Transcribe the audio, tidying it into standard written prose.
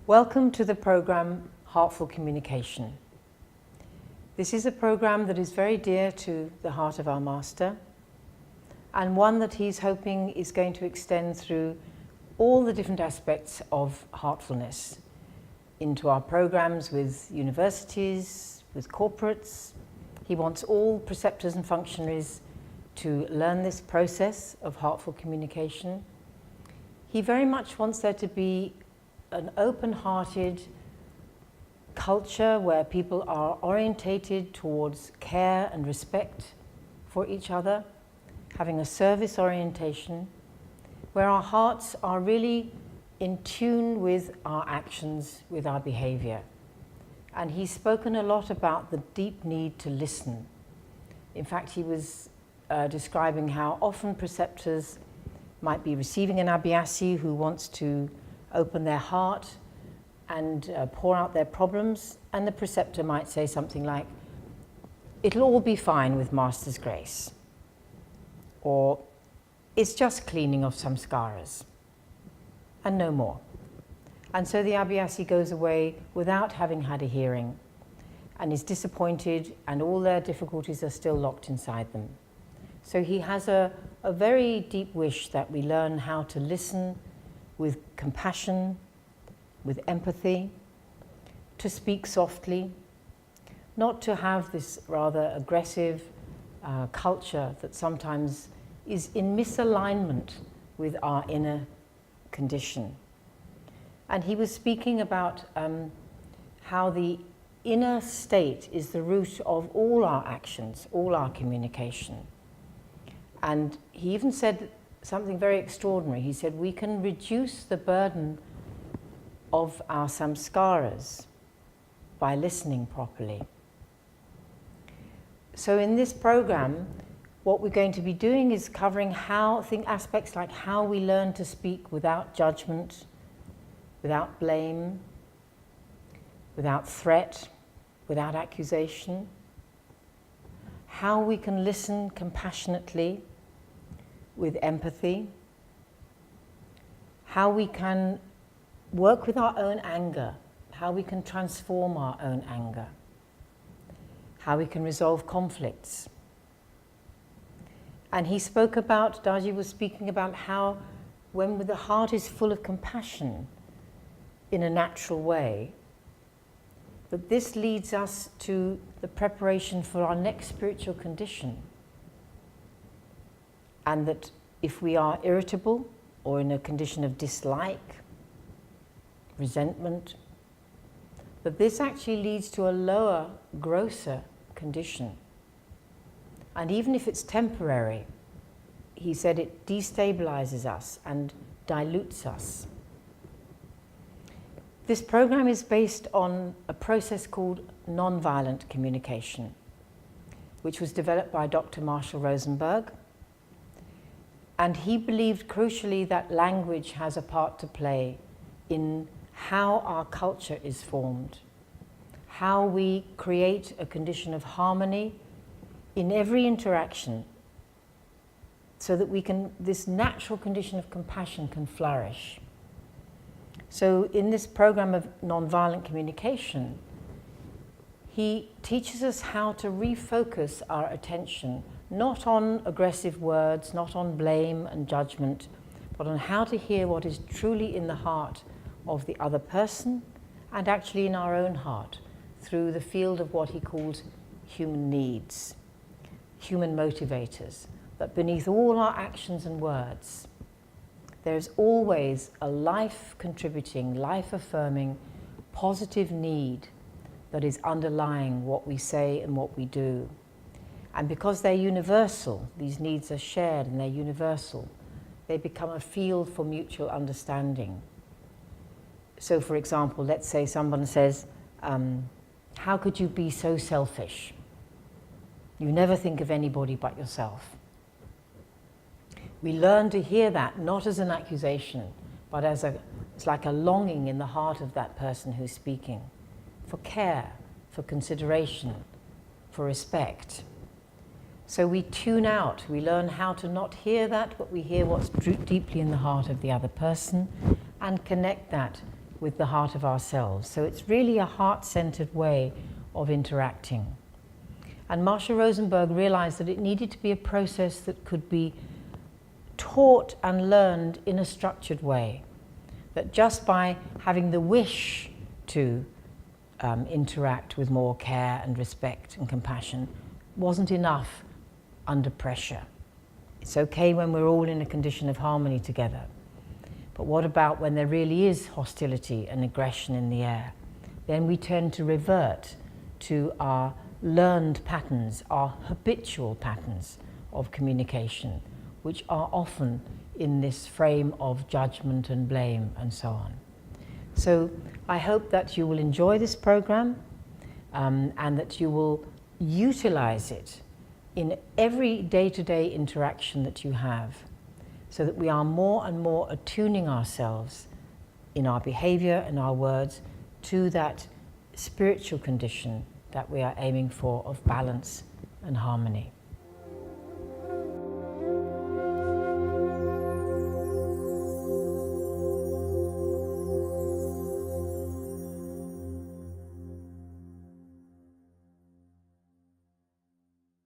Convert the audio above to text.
Welcome to the program Heartful Communication. This is a program that is very dear to the heart of our Master, and one that he's hoping is going to extend through all the different aspects of heartfulness into our programs with universities, with corporates. He wants all preceptors and functionaries to learn this process of heartful communication. He very much wants there to be an open-hearted culture where people are orientated towards care and respect for each other, having a service orientation, where our hearts are really in tune with our actions, with our behavior. And he's spoken a lot about the deep need to listen. In fact, he was describing how often preceptors might be receiving an Abhyasi who wants to open their heart and pour out their problems, and the preceptor might say something like, "It'll all be fine with Master's grace," or "It's just cleaning of some samskaras," and no more. And so the Abhyasi goes away without having had a hearing and is disappointed, and all their difficulties are still locked inside them. So he has a very deep wish that we learn how to listen with compassion, with empathy, to speak softly, not to have this rather aggressive culture that sometimes is in misalignment with our inner condition. And he was speaking about how the inner state is the root of all our actions, all our communication. And he even said something very extraordinary. He said, we can reduce the burden of our samskaras by listening properly. So in this program, what we're going to be doing is covering aspects like how we learn to speak without judgment, without blame, without threat, without accusation, how we can listen compassionately with empathy, how we can work with our own anger, how we can transform our own anger, how we can resolve conflicts. And he spoke about, Daji was speaking about how when the heart is full of compassion in a natural way, that this leads us to the preparation for our next spiritual condition. And that if we are irritable or in a condition of dislike, resentment, that this actually leads to a lower, grosser condition. And even if it's temporary, he said it destabilizes us and dilutes us. This program is based on a process called nonviolent communication, which was developed by Dr. Marshall Rosenberg. And he believed crucially that language has a part to play in how our culture is formed, how we create a condition of harmony in every interaction, so that this natural condition of compassion can flourish. So in this program of nonviolent communication, he teaches us how to refocus our attention, not on aggressive words, not on blame and judgment, but on how to hear what is truly in the heart of the other person, and actually in our own heart, through the field of what he calls human needs, human motivators, that beneath all our actions and words, there's always a life-contributing, life-affirming, positive need that is underlying what we say and what we do. And because they're universal, these needs are shared and they're universal, they become a field for mutual understanding. So for example, let's say someone says, how could you be so selfish? You never think of anybody but yourself. We learn to hear that not as an accusation, but it's like a longing in the heart of that person who's speaking, for care, for consideration, for respect. So we tune out, we learn how to not hear that, but we hear what's deeply in the heart of the other person, and connect that with the heart of ourselves. So it's really a heart-centered way of interacting. And Marshall Rosenberg realized that it needed to be a process that could be taught and learned in a structured way. That just by having the wish to interact with more care and respect and compassion wasn't enough under pressure. It's okay when we're all in a condition of harmony together. But what about when there really is hostility and aggression in the air? Then we tend to revert to our learned patterns, our habitual patterns of communication, which are often in this frame of judgment and blame and so on. So I hope that you will enjoy this program and that you will utilize it in every day-to-day interaction that you have, so that we are more and more attuning ourselves in our behavior and our words to that spiritual condition that we are aiming for of balance and harmony.